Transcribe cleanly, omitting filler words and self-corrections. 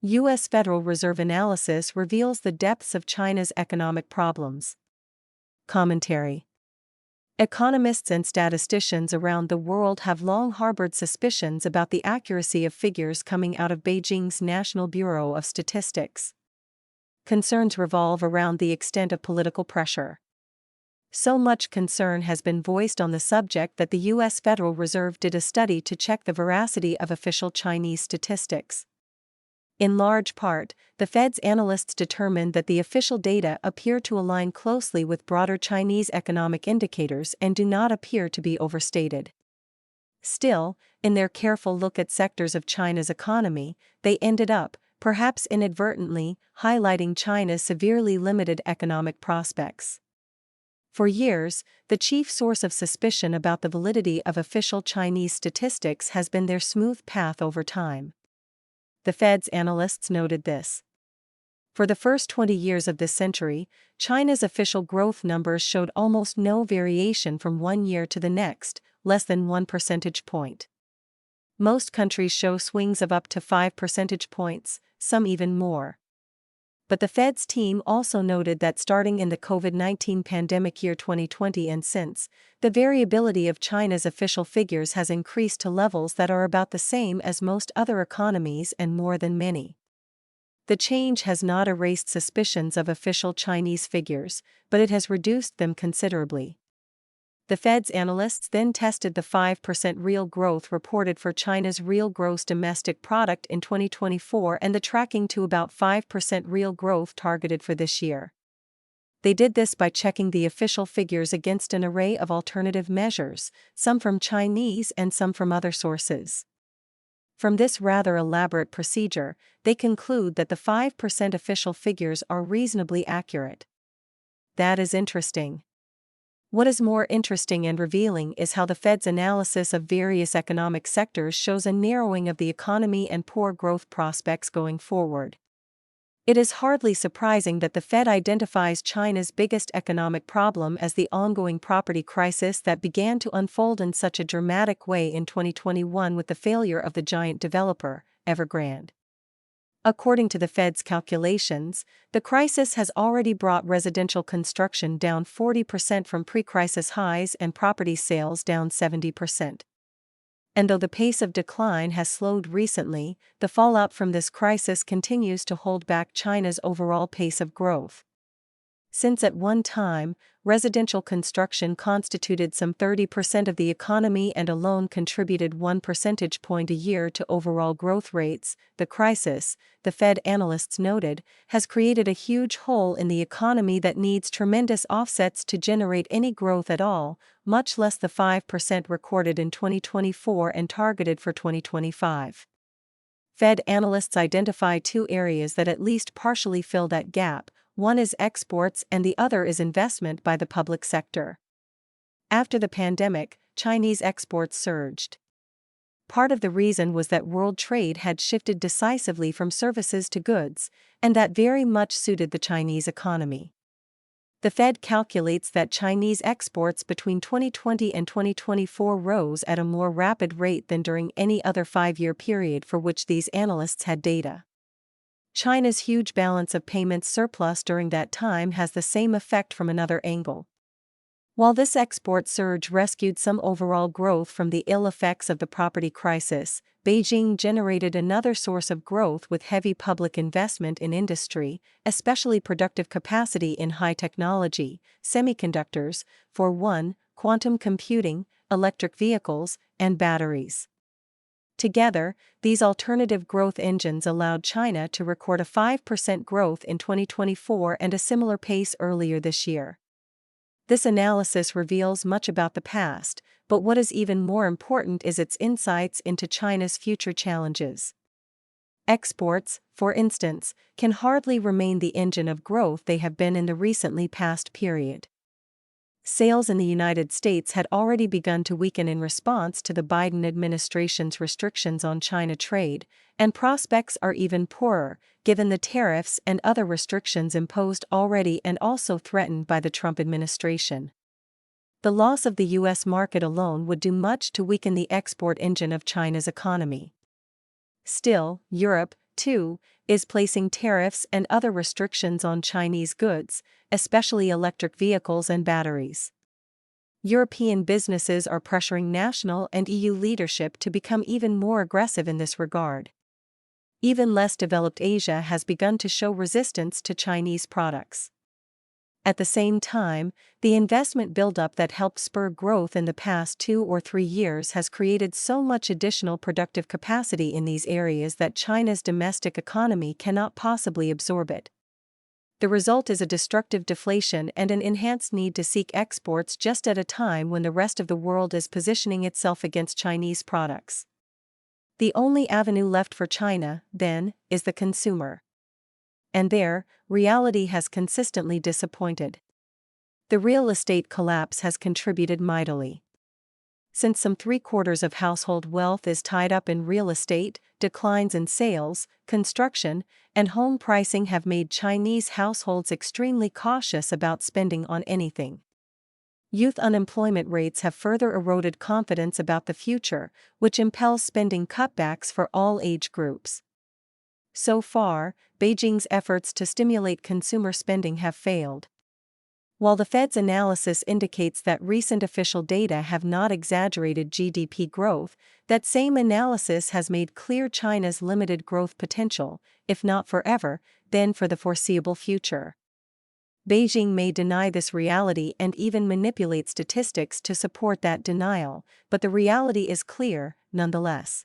U.S. Federal Reserve analysis reveals the depths of China's economic problems. Commentary. Economists and statisticians around the world have long harbored suspicions about the accuracy of figures coming out of Beijing's National Bureau of Statistics. Concerns revolve around the extent of political pressure. So much concern has been voiced on the subject that the U.S. Federal Reserve did a study to check the veracity of official Chinese statistics. In large part, the Fed's analysts determined that the official data appear to align closely with broader Chinese economic indicators and do not appear to be overstated. Still, in their careful look at sectors of China's economy, they ended up, perhaps inadvertently, highlighting China's severely limited economic prospects. For years, the chief source of suspicion about the validity of official Chinese statistics has been their smooth path over time. The Fed's analysts noted this. For the first 20 years of this century, China's official growth numbers showed almost no variation from one year to the next, less than 1 percentage point. Most countries show swings of up to 5 percentage points, some even more. But the Fed's team also noted that starting in the COVID-19 pandemic year 2020 and since, the variability of China's official figures has increased to levels that are about the same as most other economies and more than many. The change has not erased suspicions of official Chinese figures, but it has reduced them considerably. The Fed's analysts then tested the 5% real growth reported for China's real gross domestic product in 2024 and the tracking to about 5% real growth targeted for this year. They did this by checking the official figures against an array of alternative measures, some from Chinese and some from other sources. From this rather elaborate procedure, they conclude that the 5% official figures are reasonably accurate. That is interesting. What is more interesting and revealing is how the Fed's analysis of various economic sectors shows a narrowing of the economy and poor growth prospects going forward. It is hardly surprising that the Fed identifies China's biggest economic problem as the ongoing property crisis that began to unfold in such a dramatic way in 2021 with the failure of the giant developer, Evergrande. According to the Fed's calculations, the crisis has already brought residential construction down 40% from pre-crisis highs and property sales down 70%. And though the pace of decline has slowed recently, the fallout from this crisis continues to hold back China's overall pace of growth. Since at one time, residential construction constituted some 30% of the economy and alone contributed 1 percentage point a year to overall growth rates, the crisis, the Fed analysts noted, has created a huge hole in the economy that needs tremendous offsets to generate any growth at all, much less the 5% recorded in 2024 and targeted for 2025. Fed analysts identify two areas that at least partially fill that gap. One is exports and the other is investment by the public sector. After the pandemic, Chinese exports surged. Part of the reason was that world trade had shifted decisively from services to goods, and that very much suited the Chinese economy. The Fed calculates that Chinese exports between 2020 and 2024 rose at a more rapid rate than during any other 5-year period for which these analysts had data. China's huge balance of payments surplus during that time has the same effect from another angle. While this export surge rescued some overall growth from the ill effects of the property crisis, Beijing generated another source of growth with heavy public investment in industry, especially productive capacity in high technology, semiconductors, for one, quantum computing, electric vehicles, and batteries. Together, these alternative growth engines allowed China to record a 5% growth in 2024 and a similar pace earlier this year. This analysis reveals much about the past, but what is even more important is its insights into China's future challenges. Exports, for instance, can hardly remain the engine of growth they have been in the recently past period. Sales in the United States had already begun to weaken in response to the Biden administration's restrictions on China trade, and prospects are even poorer, given the tariffs and other restrictions imposed already and also threatened by the Trump administration. The loss of the U.S. market alone would do much to weaken the export engine of China's economy. Still, Europe, too, is placing tariffs and other restrictions on Chinese goods, especially electric vehicles and batteries. European businesses are pressuring national and EU leadership to become even more aggressive in this regard. Even less developed Asia has begun to show resistance to Chinese products. At the same time, the investment buildup that helped spur growth in the past 2 or 3 years has created so much additional productive capacity in these areas that China's domestic economy cannot possibly absorb it. The result is a destructive deflation and an enhanced need to seek exports just at a time when the rest of the world is positioning itself against Chinese products. The only avenue left for China, then, is the consumer. And there, reality has consistently disappointed. The real estate collapse has contributed mightily. Since some 3/4 of household wealth is tied up in real estate, declines in sales, construction, and home pricing have made Chinese households extremely cautious about spending on anything. Youth unemployment rates have further eroded confidence about the future, which impels spending cutbacks for all age groups. So far, Beijing's efforts to stimulate consumer spending have failed. While the Fed's analysis indicates that recent official data have not exaggerated GDP growth, that same analysis has made clear China's limited growth potential, if not forever, then for the foreseeable future. Beijing may deny this reality and even manipulate statistics to support that denial, but the reality is clear, nonetheless.